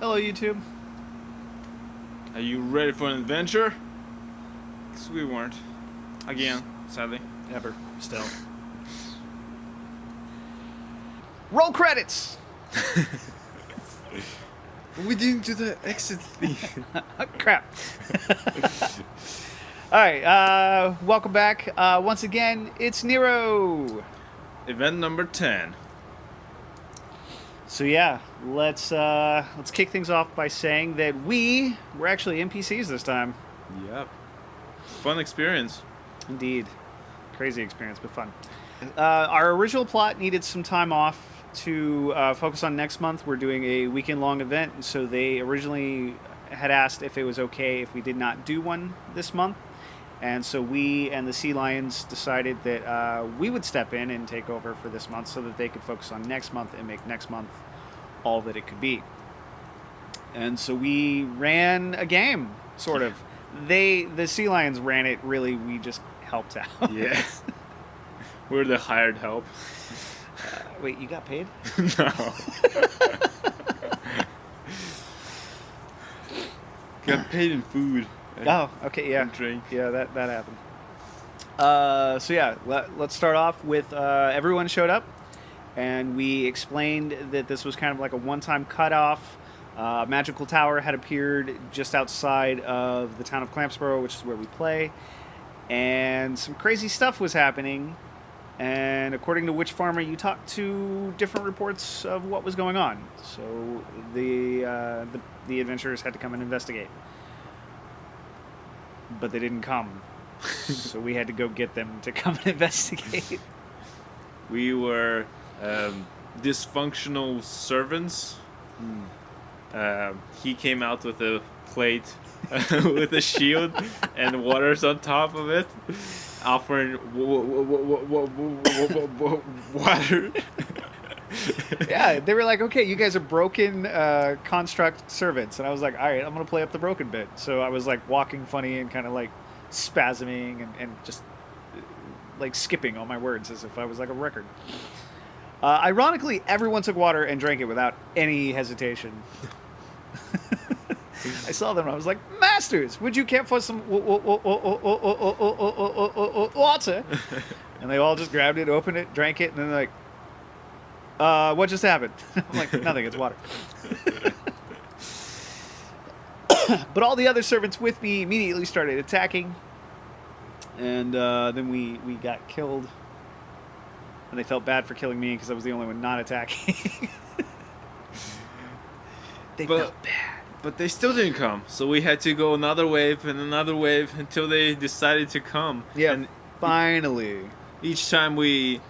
Hello, YouTube. Are you ready for an adventure? Because we weren't. Again, sadly. Ever. Still. Roll credits! We didn't do the exit thing. Crap. Alright, welcome back. Once again, it's Nero. Event number 10. So yeah, let's kick things off by saying that we're actually NPCs this time. Yep. Fun experience. Indeed. Crazy experience, but fun. Our original plot needed some time off to focus on next month. We're doing a weekend-long event, and so they originally had asked if it was okay if we did not do one this month. And so we and the Sea Lions decided that we would step in and take over for this month so that they could focus on next month and make next month all that it could be. And so we ran a game, sort of. The Sea Lions ran it, really, we just helped out. Yeah. We're the hired help. Wait, you got paid? No. Got paid in food. Oh, okay, yeah. And drink. Yeah, that happened. So yeah, let's start off with everyone showed up, and we explained that this was kind of like a one-time cutoff. Magical Tower had appeared just outside of the town of Clampsborough, which is where we play, and some crazy stuff was happening. And according to Witch Farmer, you talked to different reports of what was going on. So the adventurers had to come and investigate. But they didn't come. So we had to go get them to come and investigate. We were dysfunctional servants. He came out with a plate with a shield and waters on top of it, offering water. Yeah, they were like, okay, you guys are broken construct servants. And I was like, all right, I'm going to play up the broken bit. So I was like walking funny and kind of like spasming and just like skipping all my words as if I was like a record. Ironically, everyone took water and drank it without any hesitation. I saw them and I was like, Masters, would you care for some water? And they all just grabbed it, opened it, drank it, and then they're like, what just happened? I'm like, nothing, it's water. But all the other servants with me immediately started attacking. And then we got killed. And they felt bad for killing me because I was the only one not attacking. They felt bad. But they still didn't come. So we had to go another wave and another wave until they decided to come. Yeah, and finally. Each time we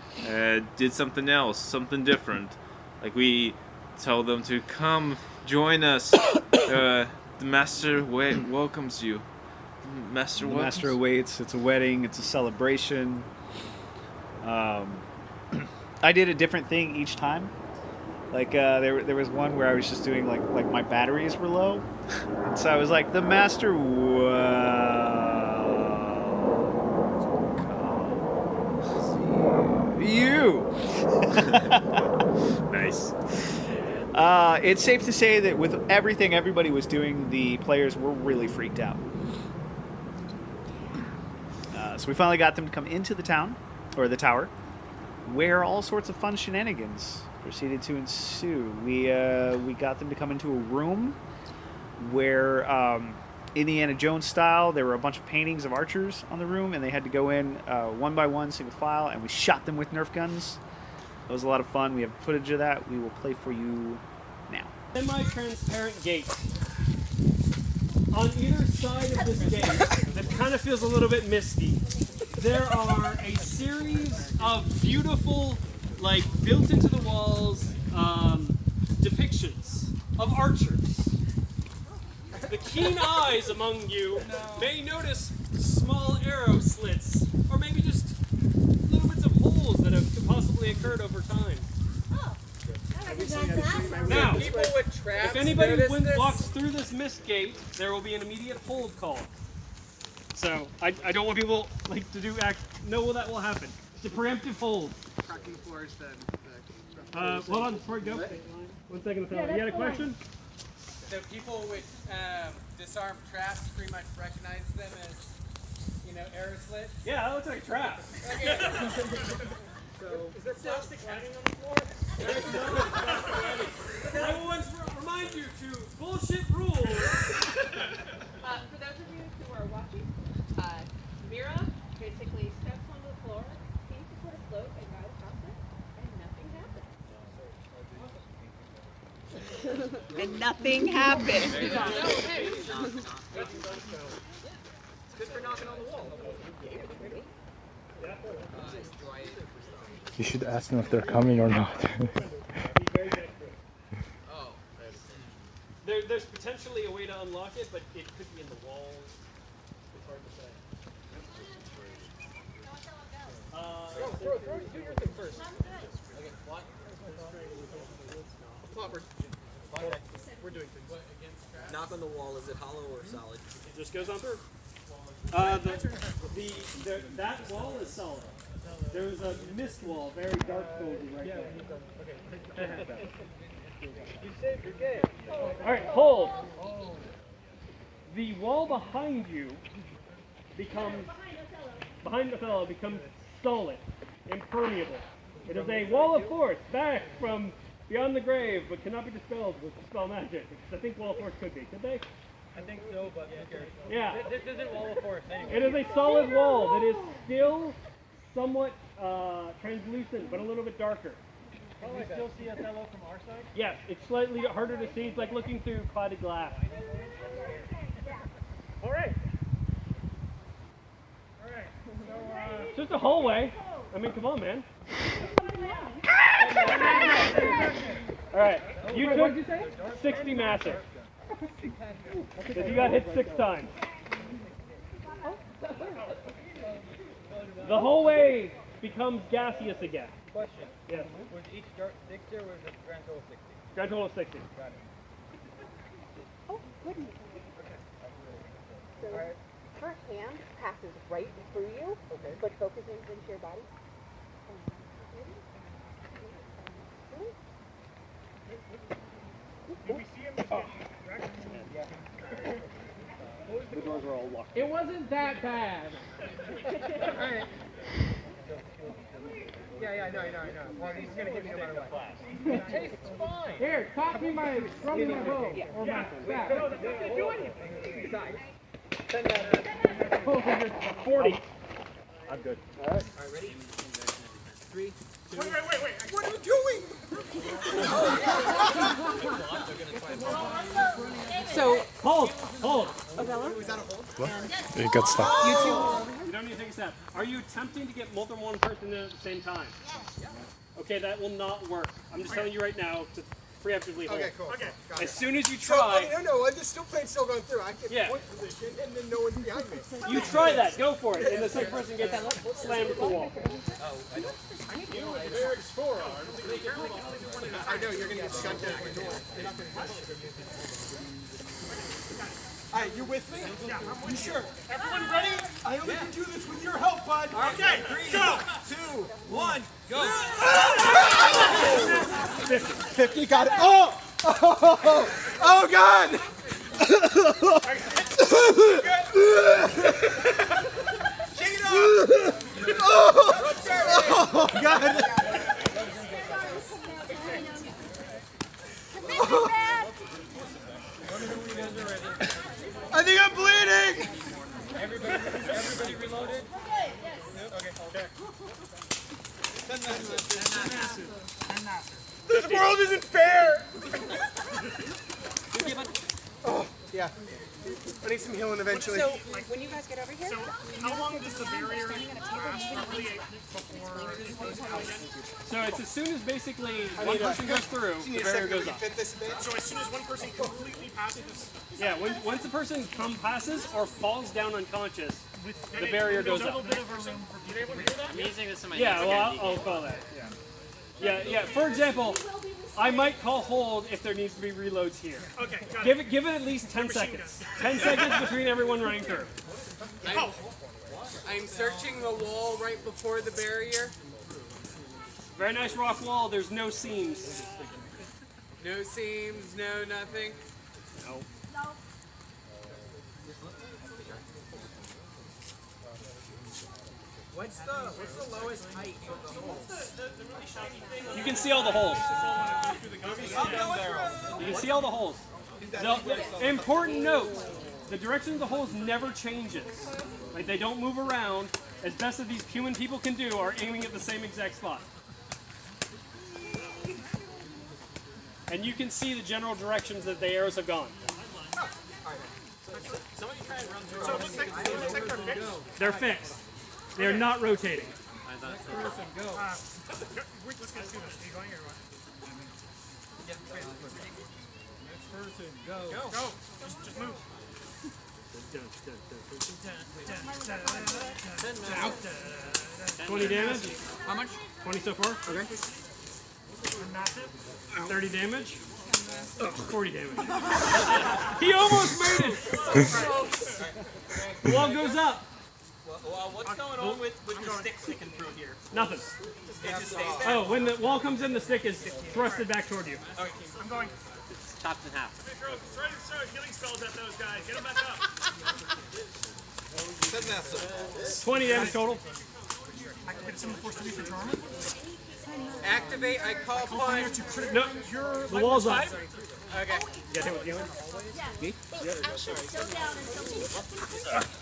did something else, something different. Like we told them to come, join us. The master welcomes you. The master awaits. It's a wedding. It's a celebration. I did a different thing each time. Like there was one where I was just doing like my batteries were low, and so I was like, the master you. Nice. It's safe to say that with everything everybody was doing, the players were really freaked out. So we finally got them to come into the town, or the tower, where all sorts of fun shenanigans proceeded to ensue. We got them to come into a room where, Indiana Jones style, there were a bunch of paintings of archers on the room, and they had to go in one by one, single file, and we shot them with Nerf guns. It was a lot of fun. We have footage of that. We will play for you now. Semi-transparent gate. On either side of this gate, that kind of feels a little bit misty, there are a series of beautiful, like, built into the walls, depictions of archers. The keen eyes among you may notice small arrow slits, or maybe just little bits of holes that have possibly occurred over time. Oh, I recognize that. Now, People with traps if anybody notice this? walks through this mist gate, there will be an immediate hold call. So I don't want people like to know that will happen. It's a preemptive hold. Cracking floors, then. Hold on before you go. One second, Othello. You had a question? So people with disarmed traps pretty much recognize them as, you know, arrow slits. Yeah, that looks like a trap. Okay. Is there plastic hanging on the floor? I will remind you to bullshit rules. For those of you who are watching, Mira basically steps onto the floor, seems to put a float and guide across it, and nothing happens. And nothing happens. Good for knocking on the wall. You should ask them if they're coming or not. There's potentially a way to unlock it, but it could be in the walls. It's hard to say. Do your thing first. Okay, what? Plopper. We're doing things. What, against traps? Knock on the wall, is it hollow or solid? It just goes on through. That wall is solid. There's a mist wall, very dark golden right there. You saved your game. Alright, hold. The wall behind you becomes, behind Othello becomes solid, impermeable. It is a wall of force back from beyond the grave, but cannot be dispelled with dispel magic. I think wall of force could be, could they? I think so, but who cares? Yeah. This isn't wall of force anyway. It is a solid wall that is still somewhat translucent, but a little bit darker. Can we still see Othello from our side? Yes, it's slightly harder to see. It's like looking through clouded glass. All right. It's just a hallway. I mean, come on, man. All right. You took 60 massive. So you got hit 6 times. The hallway becomes gaseous again. Question. Yes. Was each Dixter was a grand total of 60? Grand total of 60. Got it. Oh, goodness. So her hand passes right through you, but focusing into your body. Did we see him? The doors are all locked. It wasn't that bad. Alright. Yeah, I know. Well, he's gonna hit me no matter what. It tastes fine. Here, toss me my, throw me my bow. Or my staff. No, that's not gonna do anything. Besides. 40. I'm good. Alright, ready? 3, 2. Wait. What are you doing? So, Hold. Othello? It got stuck. You don't need to take a step. Are you attempting to get more than one person in at the same time? Yes. Okay, that will not work. I'm just telling you right now to preemptively hold. Okay, cool. Okay. Got As it. soon as you So, try, no, I'm just still playing, still going through. I get Yeah. point position, and then no one's behind me. you try that. Go for it. And the second person gets slammed with the wall. Eric's forearms. I know, you're gonna get shut down. Alright, you with me? Yeah, you sure? Everyone ready? I only can do this with your help, bud. Okay, 3, go! 2, 1, go! 50, got it. Oh! Oh, God! Shake it off! Oh, God! I think I'm bleeding! Everybody reloaded? Okay. This world isn't fair! Oh, yeah. I need some healing eventually. So, when you guys get over here, How long does the barrier last roughly before it goes out again? So it's as soon as basically one person goes through, the barrier goes up. Fit this a bit? So as soon as one person completely passes, Yeah, once the person passes or falls down unconscious, then the it barrier leaves goes a little up. bit of a room for people to hear that. I'm using this in my Yeah, well, I'll call that. Yeah. For example, I might call hold if there needs to be reloads here. Okay, got Give it. it at least 10 seconds. 10 seconds between everyone running through. I'm searching the wall right before the barrier. Very nice rock wall. There's no seams. No seams, no nothing. No. What's the lowest height for the holes? You can see all the holes. You can see all the holes. The important note, the direction of the holes never changes. Like, they don't move around. As best as these human people can do are aiming at the same exact spot. And you can see the general directions that the arrows have gone. Somebody try and run through. So it looks like they're fixed. They're fixed. They are not rotating. Let's do this. Are you going or what? Go. Just move. 20 damage. How much? 20 so far. Okay. Massive. 30 damage. 40 damage. He almost made it. The wall goes up. Well, what's going on with the stick sticking through here? Nothing. It just stays there? Oh, when the wall comes in, the stick is thrusted back toward you. Okay. I'm going. Chopped in half. Throw healing spells at those guys. Get them back up. 20 damage total. Activate some force to be for trauma. Activate, I call upon. No, the wall's up. Okay. You got hit with healing? Me? Actually, still down until we.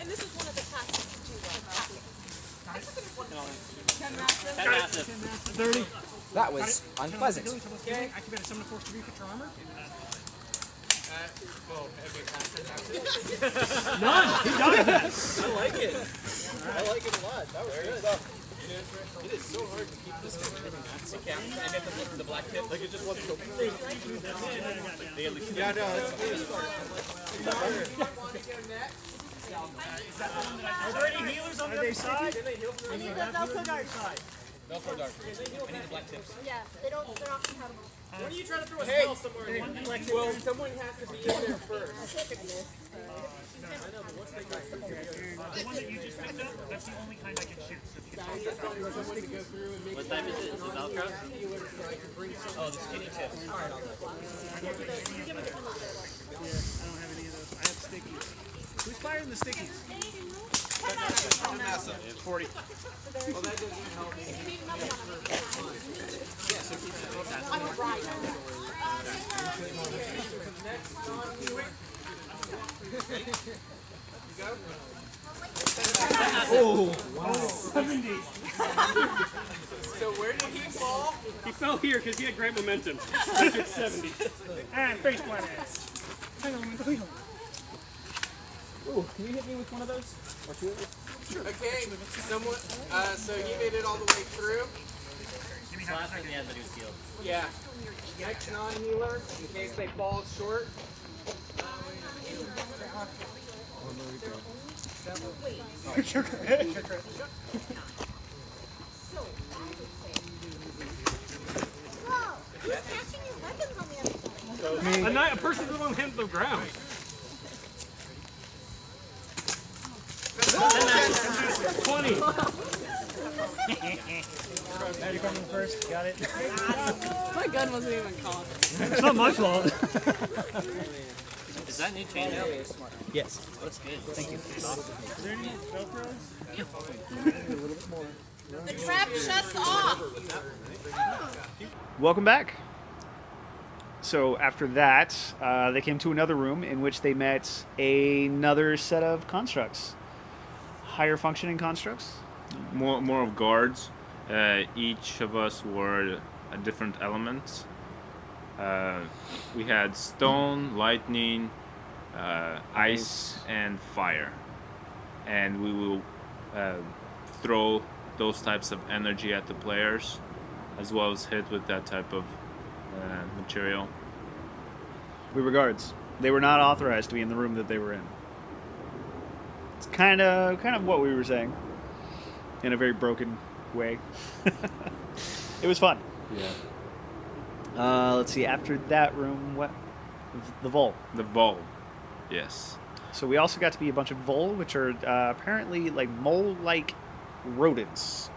And this is one of the tasks to 10 massive. 30. That was unpleasant. Okay. Activate a summon force to be for trauma. None. He died that. I like it. I like it a lot. That was good. It is so hard to keep this going. Okay, and then the black tip, like it just wants to go. Yeah, no. Are there any healers on the other side? I need the Velcro darts. Velcro dart. I need the black tips. Yeah, they're not compatible. When are you trying to throw a spell somewhere? Well, someone has to be in there first. The one that you just picked up, that's the only kind I can shoot. So if you can toss that out. What type is it? Is it Velcro? Oh, the skinny tips. I don't have any of those. I have stickies. Who's firing the stickies? 40. Well, that doesn't help me. I'm a rider. Oh, wow. 70. So where did he fall? He fell here because he had great momentum. I took 70. And face plant. Ooh, can you hit me with one of those? Or two of those? Okay, someone, so he made it all the way through. Yeah. Next non-healer, in case they fall short. Whoa! Who's catching your weapons on the other side? A person who won't hit the ground. 20. You coming first? Got it. My gun wasn't even cocked. It's not my fault. Is that new chainmail? Yes. Looks good. Thank you. Is there any Velcros? The trap shuts off. Welcome back. So after that, they came to another room in which they met another set of constructs. Higher functioning constructs. More of guards. Each of us were a different element. We had stone, lightning, ice, and fire. And we will throw those types of energy at the players, as well as hit with that type of material. We were guards. They were not authorized to be in the room that they were in. It's kind of what we were saying, in a very broken way. It was fun. Yeah. Let's see. After that room, what? The Vol. The ball. Yes. So we also got to be a bunch of Vol, which are apparently like mole-like rodents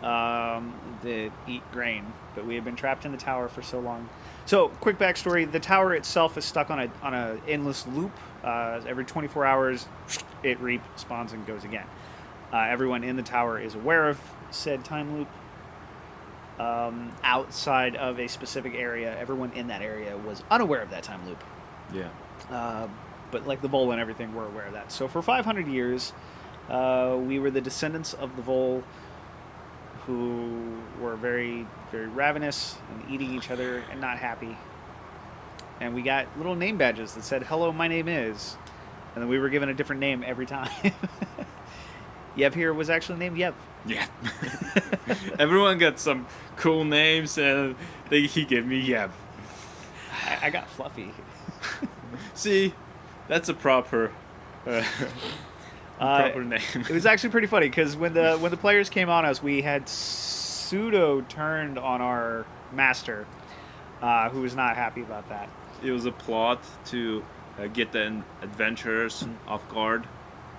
that eat grain. But we had been trapped in the tower for so long. So, quick backstory: the tower itself is stuck on a endless loop. Every 24 hours, it respawns and goes again. Everyone in the tower is aware of said time loop. Outside of a specific area, everyone in that area was unaware of that time loop. Yeah. But like the Vole and everything were aware of that. So for 500 years, we were the descendants of the Vole, who were very, very ravenous and eating each other and not happy. And we got little name badges that said, "Hello, my name is," and then we were given a different name every time. Yev here was actually named Yev. Yeah. Everyone got some cool names, and he gave me Yev. I got Fluffy. See, that's a proper proper name. It was actually pretty funny because when the players came on us, we had pseudo turned on our master, who was not happy about that. It was a plot to get the adventurers off guard,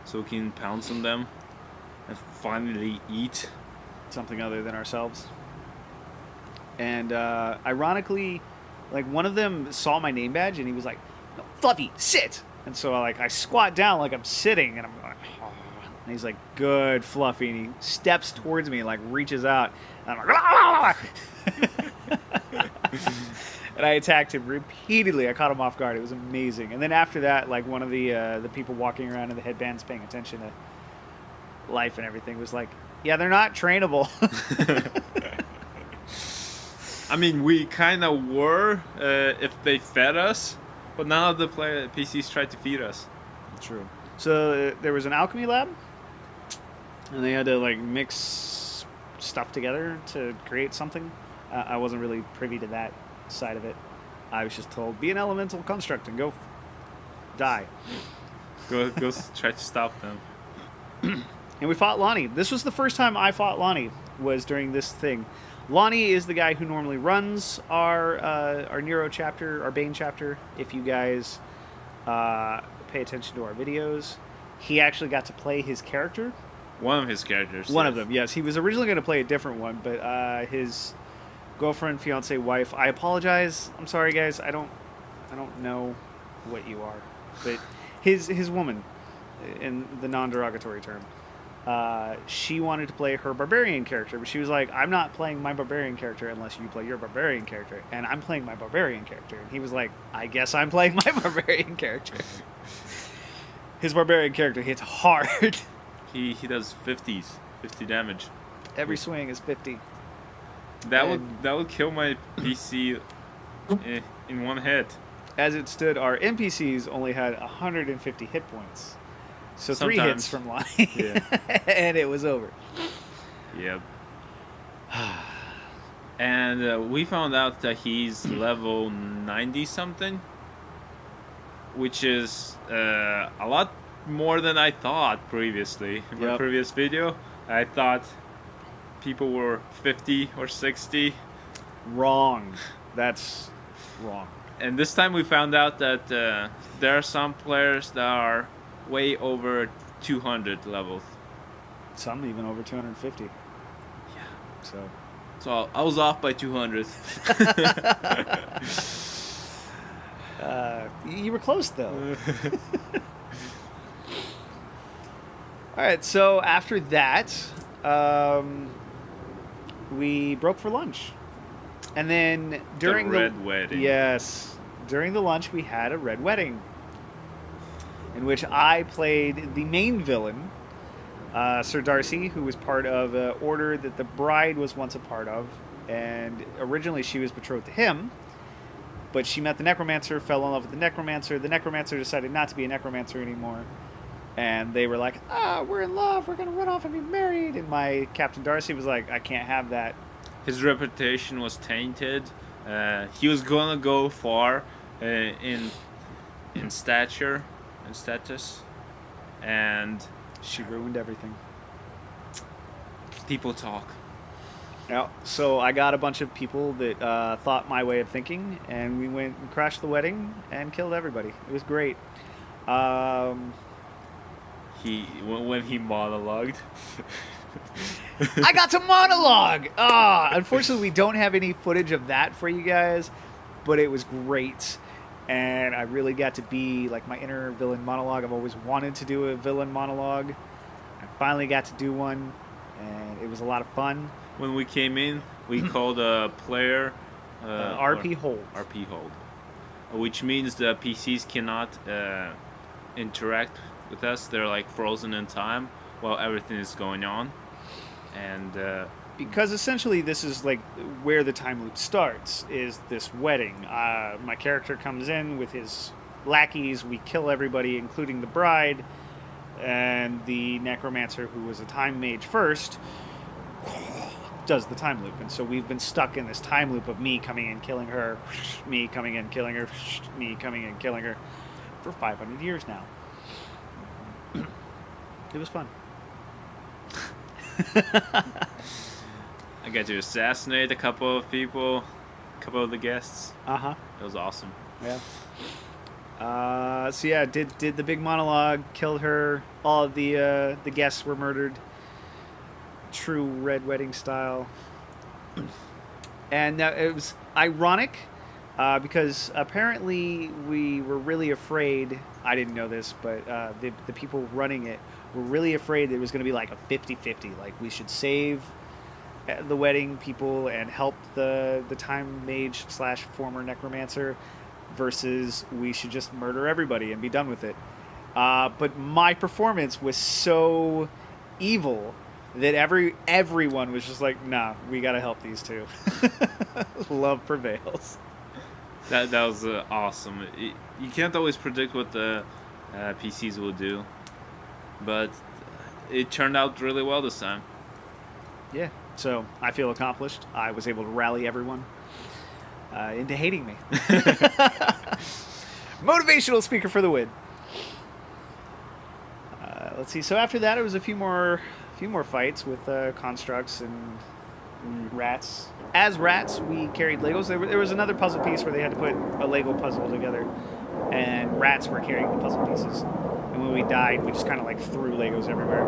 so we can pounce on them and finally eat something other than ourselves. And ironically, like one of them saw my name badge and he was like, "No, Fluffy, sit!" And so I squat down like I'm sitting, and I'm going, "Oh." And he's like, "Good, Fluffy," and he steps towards me and like reaches out, and I'm like, "Ah!" And I attacked him repeatedly. I caught him off guard. It was amazing. And then after that, like one of the people walking around in the headbands paying attention to life and everything was like, "Yeah, they're not trainable." I mean, we kind of were if they fed us, but now the PCs tried to feed us. True. So there was an alchemy lab, and they had to like mix stuff together to create something. I wasn't really privy to that side of it. I was just told, be an elemental construct and go die. Go try to stop them. And we fought Lonnie. This was the first time I fought Lonnie, was during this thing. Lonnie is the guy who normally runs our Nero chapter, our Bane chapter. If you guys pay attention to our videos, he actually got to play his character. One of his characters. One of them, yes. He was originally going to play a different one, but his girlfriend, fiance, wife. I apologize. I'm sorry, guys. I don't know what you are, but his woman, in the non-derogatory term. She wanted to play her barbarian character, but she was like, "I'm not playing my barbarian character unless you play your barbarian character," and I'm playing my barbarian character. And he was like, "I guess I'm playing my barbarian character." His barbarian character hits hard. He does 50 damage. Every swing is 50. That would kill my PC in one hit. As it stood, our NPCs only had 150 hit points. So Sometimes. 3 hits from Lonnie, Yeah. and it was over. Yep. And we found out that he's level 90 something, which is a lot more than I thought previously. In my previous video, I thought people were 50 or 60. Wrong. That's wrong. And this time we found out that there are some players that are way over 200 levels. Some even over 250. Yeah. So I was off by 200. You were close though. All right. So after that, we broke for lunch, and then during the red wedding. Yes, during the lunch we had a red wedding, in which I played the main villain, Sir Darcy, who was part of an order that the bride was once a part of, and originally she was betrothed to him, but she met the necromancer, fell in love with the necromancer. The necromancer decided not to be a necromancer anymore, and they were like, we're in love, we're going to run off and be married, and my Captain Darcy was like, I can't have that. His reputation was tainted. He was going to go far in stature and status, and she ruined everything. People talk. Yeah, so I got a bunch of people that thought my way of thinking, and we went and crashed the wedding and killed everybody. It was great. When he monologued. I got to monologue! Unfortunately, we don't have any footage of that for you guys. but it was great. And I really got to be like my inner villain monologue. I've always wanted to do a villain monologue. I finally got to do one, and it was a lot of fun. When we came in, we called a player RP hold. RP hold, which means the PCs cannot interact with us. They're like frozen in time while everything is going on, and because essentially this is like where the time loop starts, is this wedding. My character comes in with his lackeys. We kill everybody, including the bride, and the necromancer, who was a time mage first, does the time loop. And so we've been stuck in this time loop of me coming in, killing her, me coming in, killing her, me coming in, killing her, for 500 years now. It was fun. I got to assassinate a couple of people, a couple of the guests. It was awesome. Yeah. So yeah, did the big monologue, killed her. All of the guests were murdered. True red wedding style. And it was ironic because apparently we were really afraid. I didn't know this, but the people running it were really afraid that it was going to be like a 50-50. Like we should save the wedding people and help the time mage / former necromancer, versus we should just murder everybody and be done with it. But my performance was so evil that everyone was just like, nah, we gotta help these two. Love prevails. That was awesome. You can't always predict what the PCs will do, but it turned out really well this time. Yeah, so I feel accomplished. I was able to rally everyone into hating me. Motivational speaker for the win. Let's see. So after that, it was a few more fights with constructs and rats. As rats, we carried Legos. There was another puzzle piece where they had to put a Lego puzzle together, and rats were carrying the puzzle pieces. And when we died, we just kind of like threw Legos everywhere.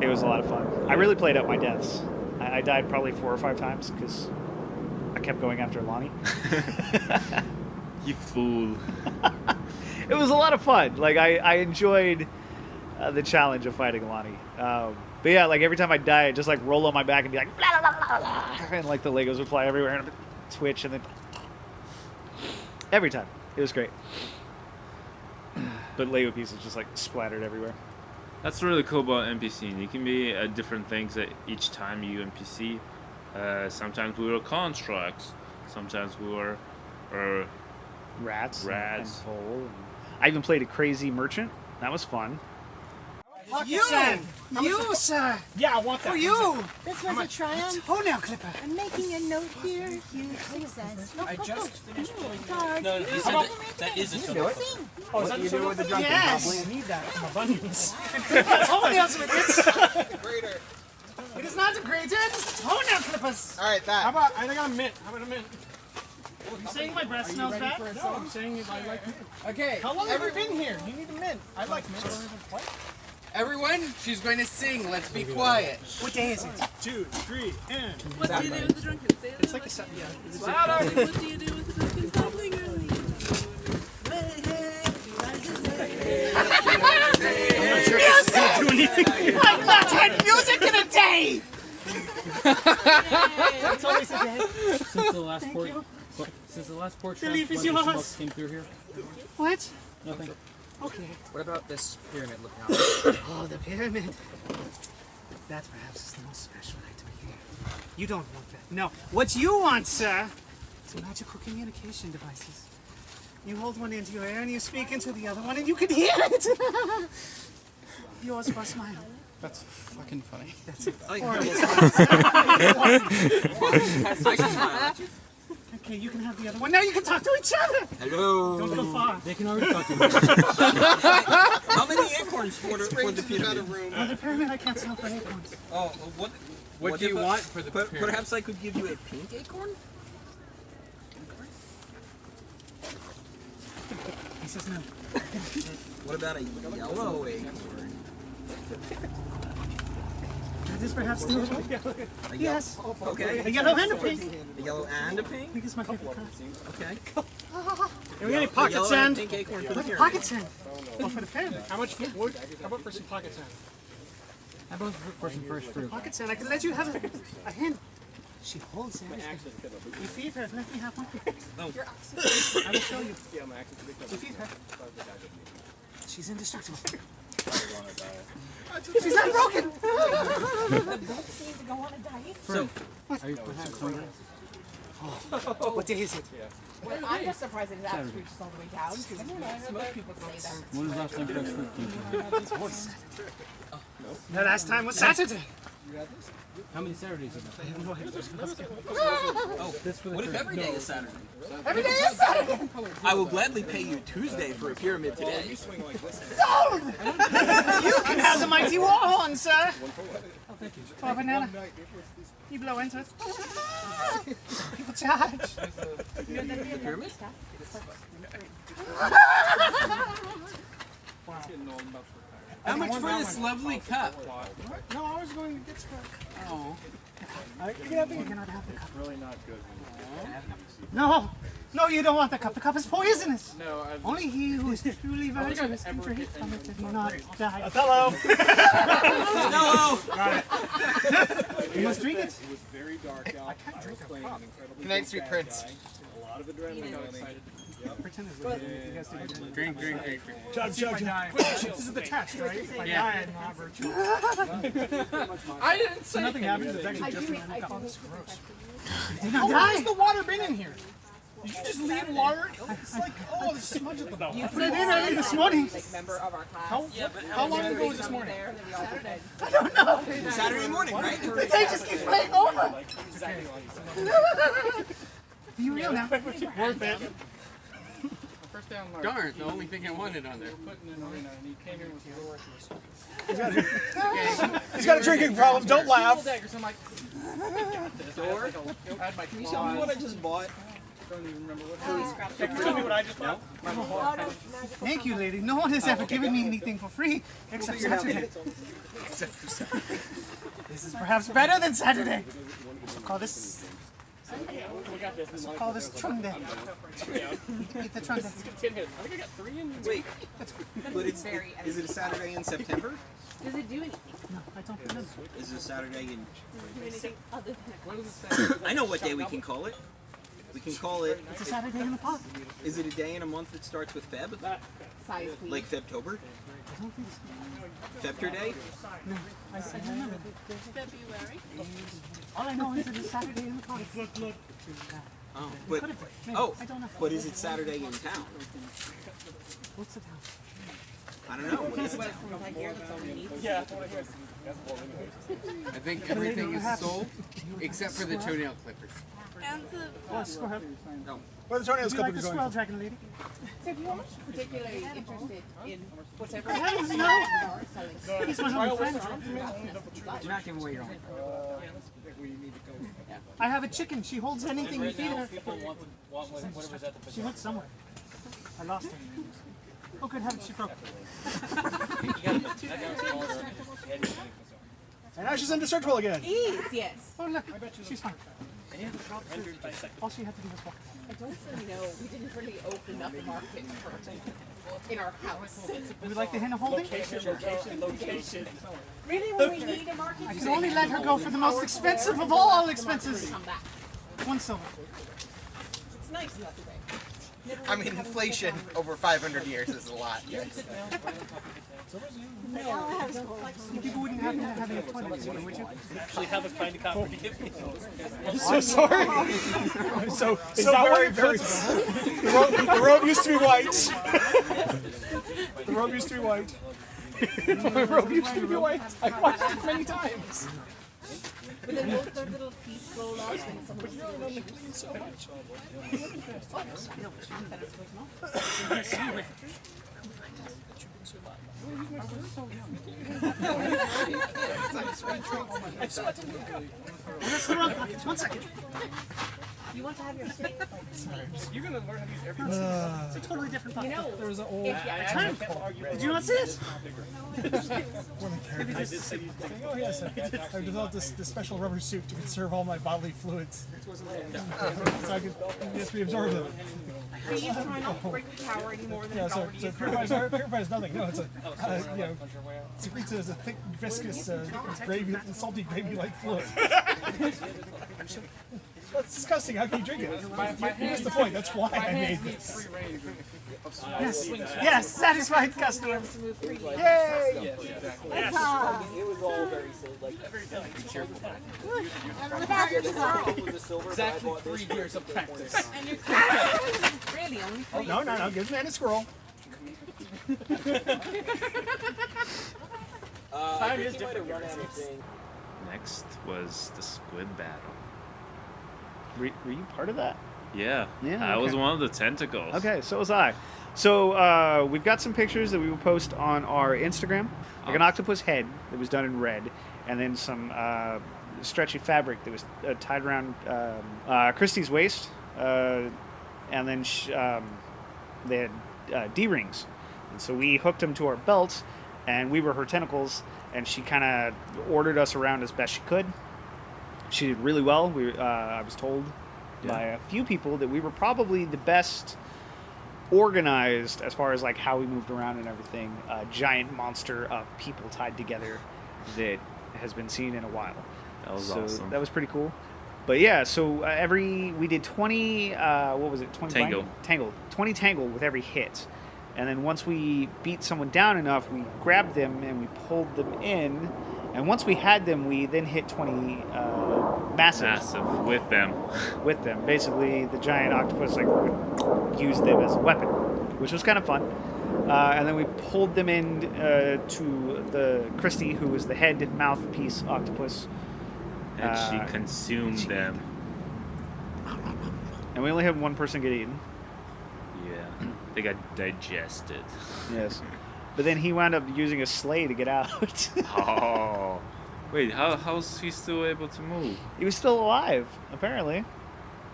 It was a lot of fun. I really played up my deaths. I died probably 4 or 5 times because I kept going after Lonnie. You fool. It was a lot of fun. Like I enjoyed the challenge of fighting Lonnie. But yeah, like every time I die, I'd just like roll on my back and be like, blah, blah, blah, blah, and like the Legos would fly everywhere and I'd twitch, and then every time. It was great. But Lego pieces just like splattered everywhere. That's really cool about NPCing. You can be different things at each time you NPC. Sometimes we were constructs. Sometimes we were rats. And vole. I even played a crazy merchant. That was fun. You, sir. Yeah, I want that. For you. This was a triumph. Toenail clipper. I'm making a note here. Huge success. I just finished doing Hard. No, you said that is a show. Oh, is that the with the drunken Yes. I need that for my bunions. toenails with it. It is not degraded. Toenail clippers. All right, that. How about, I got a mint. How about a mint? You saying my breath smells bad? No, I'm saying I like mint. Okay. How long have you been here? You need a mint. I like mint. Everyone, she's going to sing. Let's be quiet. What day is it? 2, 3, and. What do you do with the drunken sailor? It's like a set. Yeah. It's Louder! What do you do with the drunken tumbling early? I've not had music in a day. That's always a day. Since the last port, since the last port smoke came through here. What? Nothing. Okay. What about this pyramid looking out? Oh, the pyramid. That perhaps is the most special item here. You don't want that. No. What you want, sir, is magical communication devices. You hold one into your ear and you speak into the other one and you can hear it. Yours for a smile. That's fucking funny. That's it. Okay, you can have the other one. Now you can talk to each other. Hello. Don't go far. They can already talk to you. How many acorns for the pyramid? For the pyramid, I can't sell for acorns. Oh, what do you want for the pyramid? Perhaps I could give you a pink acorn? He says no. What about a yellow acorn? Is this perhaps the little? Yes. Okay. A yellow and a pink. A yellow and a pink? Pink is my favorite color. Okay. And we got any pocket yellow sand? and a pink acorn for the What's pyramid. pocket sand? Oh, for the pyramid. How much wood? How about for some pocket sand? How about for some first fruit? Pocket sand. I can let you have a hand. She holds everything. You feed her. Let me have one. No. I will show you. You feed her. She's indestructible. She's not broken. The boots seem to go on a diet. So, Are you perhaps hungry? What day is it? Well, I'm just surprised it actually reaches all the way down because most people say that. When was the last time fresh fruit came to you? The last time was Saturday. How many Saturdays ago? I have no idea. oh, what if every day is Saturday? Every day is Saturday. I will gladly pay you Tuesday for a pyramid today. Sold! You can have the mighty war horn, sir. Oh, thank you. For a banana. You blow into it. People charge. Pyramid? How much for this lovely cup? No, I was going to get some. Oh. You cannot have the cup. Really not good. No! No, you don't want the cup. The cup is poisonous. No, Only he who is truly virtuous can drink from it and not die. Othello! No! Got it. You must drink it. It was very dark out. I can't drink a cup. Good night, sweet prince. A lot of adrenaline. Pretend it's legit. You guys do it. Drink. Chug. This is the test, right? If I die, I'm not virtuous. I didn't So say nothing happens. It's actually just an I cup. do It's gross. did Did How not long has die. the water been in here? Did you just leave water? It's like, oh, there's smudge at the bottom. I put it in early this morning. like member of our class. How long ago was this morning? There, that we all attend. I don't know. Saturday morning, right? The day just keeps playing over. Be real now. Worth it. First down, Larp. Darn, the only thing I wanted on there. Putting in arena, and he came in with the worthless. He's got a drinking problem. Don't laugh. Daggers. I'm like, Door? I had my Can you tell me what I just bought? don't even remember what. Tell me what I just bought. Thank you, lady. No one has ever given me anything for free except Saturday. This is perhaps better than Saturday. We'll call this. We'll call this Trunde. Eat the Trunde. I think I got 3 in. Wait, but is it a Saturday in September? Does it do anything? No, I don't remember. Is it a Saturday in... Do anything other than What does it say? I know what day we can call it. We can call it... It's a Saturday in the park. Is it a day in a month that starts with Feb? size, please? Like Febtober? Febter Day? No, I don't remember. February. All I know is it's a Saturday in the park. Oh, but... Maybe. Oh, I don't know. but is it Saturday in town? What's the town? I don't know. What is it? From like here, that's all we need. Yeah. I think everything is sold except for the toenail clippers. And the Yes, go ahead. No. Where the toenails Would you like clippers the going? swell dragon lady? So if you are particularly interested in whatever Heavens, you no. are selling, He's my only friend. Do not give away your own. I have a chicken. She holds anything you feed her. She went somewhere. I lost her. Oh, good heavens, she broke. And now she's indestructible again. ease, yes. Oh, look. She's fine. All she had to do was walk. I don't really know. We didn't really open up a market for in our house. Would you like the hen holding? Really, when we need a market, I can only let her go for the most expensive of all expenses. come back. 1 silver. It's nice that way. I mean, inflation over 500 years is a lot. People wouldn't happen to have any toilets here, would you? Actually haven't found a copper to give me. I'm so sorry. so very. The robe used to be white. The robe used to be white. The robe used to be white. I watched it many times. But then both their little feet roll off and someone So much. That's the wrong pocket. 1 second. you want to have your say. You're gonna learn how to use everything. It's a totally different puck. You know, There was an old time. Did you not see it? One of the characters saying, oh yes, I developed this special rubber suit to conserve all my bodily fluids. So I could just reabsorb them. Please try not to break the tower any more than Yeah, it so already is. purifies nothing. No, it's secretes as a thick, viscous, gravy, salty gravy-like fluid. Well, it's disgusting. How can you drink it? That's the point. That's why I made this. Yes. Yes. Satisfied customer. Yay! It was all very Without your design. Exactly 3 years of practice. And you're really only Oh, no. Give the man a scroll. Time is different. Run out of thing. Next was the squid battle. Were you part of that? Yeah. Yeah, I was okay. one of the tentacles. Okay, so was I. So we've got some pictures that we will post on our Instagram, like an octopus head that was done in red, and then some stretchy fabric that was tied around Christie's waist, and then they had D-rings. And so we hooked them to our belts, and we were her tentacles, and she kind of ordered us around as best she could. She did really well. I was told by a few people that we were probably the best organized as far as like how we moved around and everything. A giant monster of people tied together that has been seen in a while. That was so awesome. That was pretty cool. But yeah, so we did 20. What was it? 20 Tangle. Tangled. 20 tangle with every hit. And then once we beat someone down enough, we grabbed them and we pulled them in. And once we had them, we then hit 20 massive with them. With them. Basically, the giant octopus would use them as a weapon, which was kind of fun. And then we pulled them in to the Christie, who was the head mouthpiece octopus. And she consumed them. And we only had one person get eaten. Yeah. They got digested. Yes. But then he wound up using a sleigh to get out. Oh. Wait, how's he still able to move? He was still alive, apparently.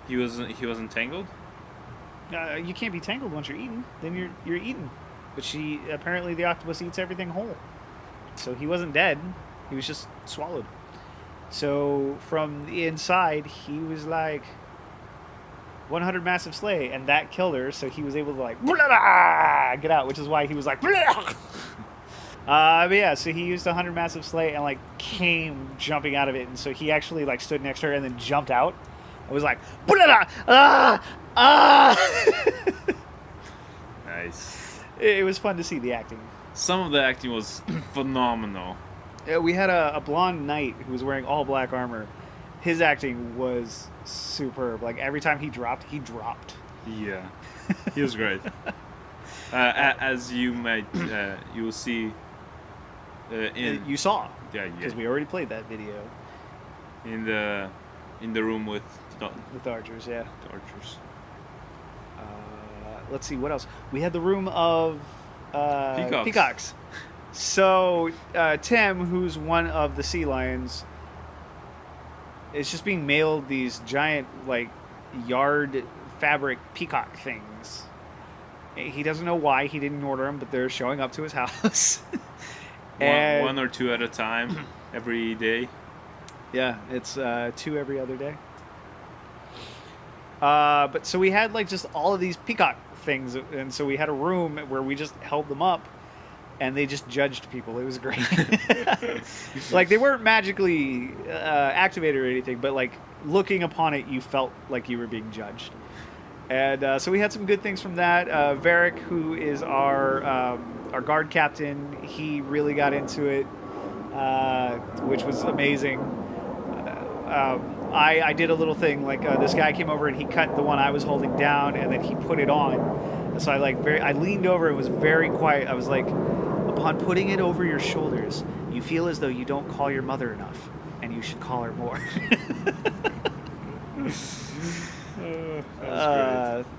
He wasn't tangled? You can't be tangled once you're eaten. Then you're eaten. But apparently the octopus eats everything whole. So he wasn't dead. He was just swallowed. So from the inside, he was like 100 massive sleigh, and that killed her. So he was able to like get out, which is why he was like. But yeah, so he used 100 massive sleigh and like came jumping out of it, and so he actually like stood next to her and then jumped out. I was like, Nice. It was fun to see the acting. Some of the acting was phenomenal. We had a blonde knight who was wearing all black armor. His acting was superb. Like every time he dropped, Yeah, he was great. As you might, you will see. You saw. Yeah, because we already played that video. In the room with the archers, yeah. The archers. Let's see what else. We had the room of peacocks. So Tim, who's one of the sea lions, is just being mailed these giant like yard fabric peacock things. He doesn't know why he didn't order them, but they're showing up to his house. One or two at a time, every day. Yeah, it's 2 every other day. But so we had like just all of these peacock things, and so we had a room where we just held them up, and they just judged people. It was great. Like they weren't magically activated or anything, but like looking upon it, you felt like you were being judged. And so we had some good things from that. Varric, who is our guard captain, he really got into it, which was amazing. I did a little thing, like this guy came over and he cut the one I was holding down, and then he put it on. So I leaned over and was very quiet. I was like, upon putting it over your shoulders, you feel as though you don't call your mother enough, and you should call her more.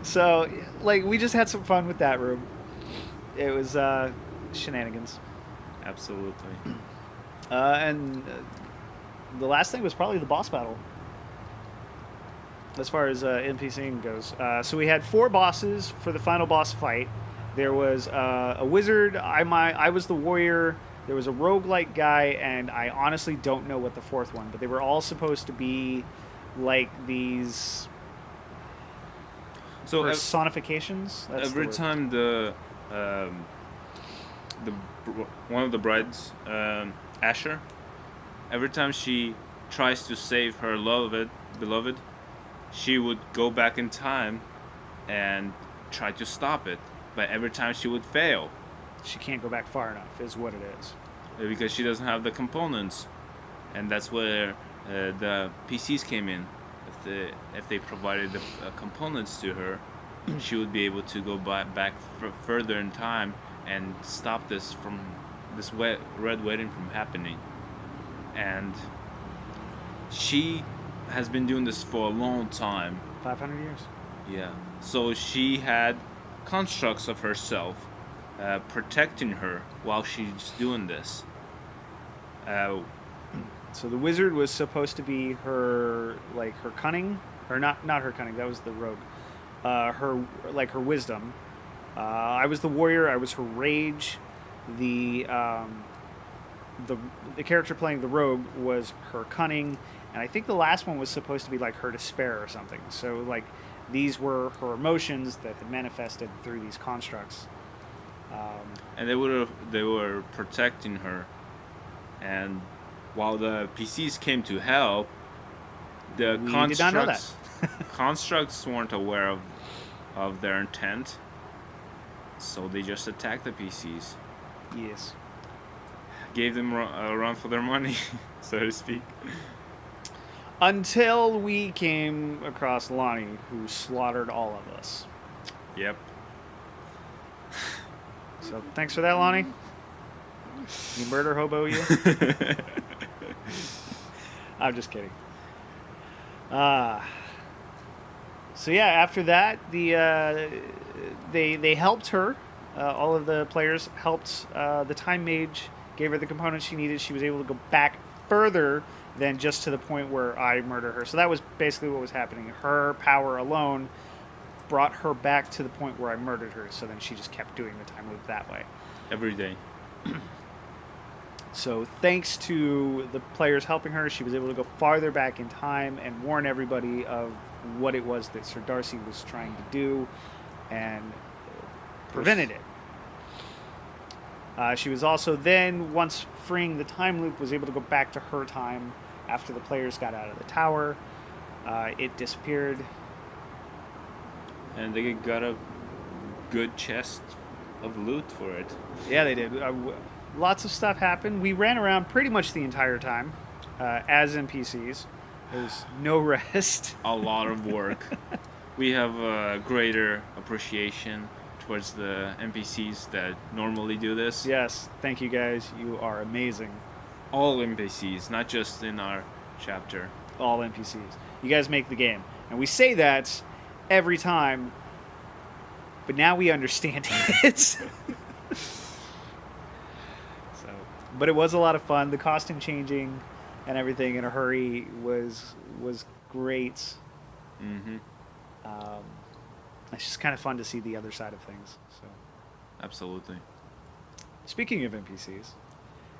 So like we just had some fun with that room. It was shenanigans. Absolutely. And the last thing was probably the boss battle. as far as NPCing goes. So we had 4 bosses for the final boss fight. There was a wizard. I was the warrior. There was a roguelike guy, and I honestly don't know what the 4th one. But they were all supposed to be like these personifications. That's every time one of the brides, Asher, every time she tries to save her beloved, she would go back in time and try to stop it. But every time she would fail. She can't go back far enough, is what it is. Because she doesn't have the components, and that's where the PCs came in. If they provided the components to her, she would be able to go back further in time and stop this red wedding from happening. And she has been doing this for a long time. 500 years. Yeah. So she had constructs of herself protecting her while she's doing this. So the wizard was supposed to be her cunning, or not her cunning. That was the rogue. Her wisdom. I was the warrior. I was her rage. The character playing the rogue was her cunning, and I think the last one was supposed to be like her despair or something. So like these were her emotions that had manifested through these constructs. And they were protecting her, and while the PCs came to help, the did not know that. constructs weren't aware of their intent, so they just attacked the PCs. Yes. Gave them a run for their money, so to speak. Until we came across Lonnie, who slaughtered all of us. Yep. So thanks for that, Lonnie. You murder hobo, you. I'm just kidding. So yeah, after that, they helped her. All of the players helped the Time Mage, gave her the components she needed. She was able to go back further than just to the point where I murdered her. So that was basically what was happening. Her power alone brought her back to the point where I murdered her. So then she just kept doing the time loop that way. Every day. So thanks to the players helping her, she was able to go farther back in time and warn everybody of what it was that Sir Darcy was trying to do, and prevented it. She was also then, once freeing the time loop, was able to go back to her time after the players got out of the tower. It disappeared. And they got a good chest of loot for it. Yeah, they did. Lots of stuff happened. We ran around pretty much the entire time as NPCs. There was no rest. A lot of work. We have a greater appreciation towards the NPCs that normally do this. Yes, thank you guys. You are amazing. All NPCs, not just in our chapter. All NPCs. You guys make the game. And we say that every time, but now we understand it. But it was a lot of fun. The costume changing and everything in a hurry was great. Mm-hmm. It's just kind of fun to see the other side of things. So, absolutely. Speaking of NPCs,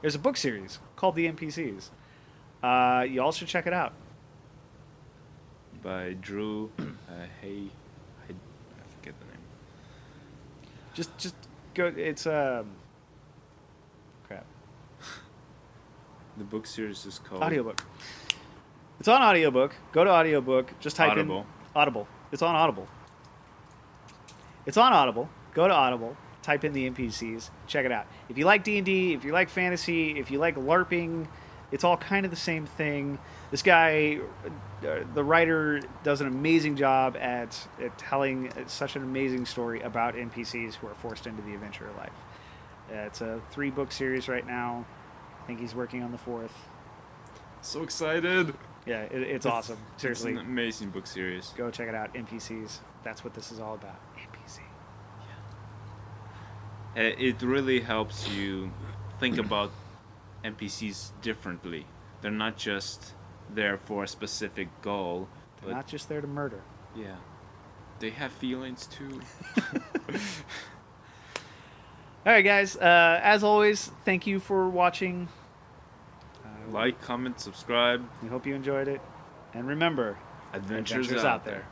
there's a book series called The NPCs. You all should check it out. By Drew. I forget the name. Just go. It's crap. The book series is called Audiobook. It's on audiobook. Go to audiobook. Just type Audible. in Audible. It's on Audible. It's on Audible. Go to Audible. Type in the NPCs. Check it out. If you like D&D, if you like fantasy, if you like LARPing, it's all kind of the same thing. This guy, the writer, does an amazing job at telling such an amazing story about NPCs who are forced into the adventure of life. It's a 3-book series right now. I think he's working on the 4th. So excited. Yeah, it's awesome. Seriously. It's an amazing book series. Go check it out. NPCs. That's what this is all about. NPC. Yeah. It really helps you think about NPCs differently. They're not just there for a specific goal. But not just there to murder. yeah, they have feelings too. All right, guys. As always, thank you for watching. Like, comment, subscribe. We hope you enjoyed it. And remember, Adventures out there.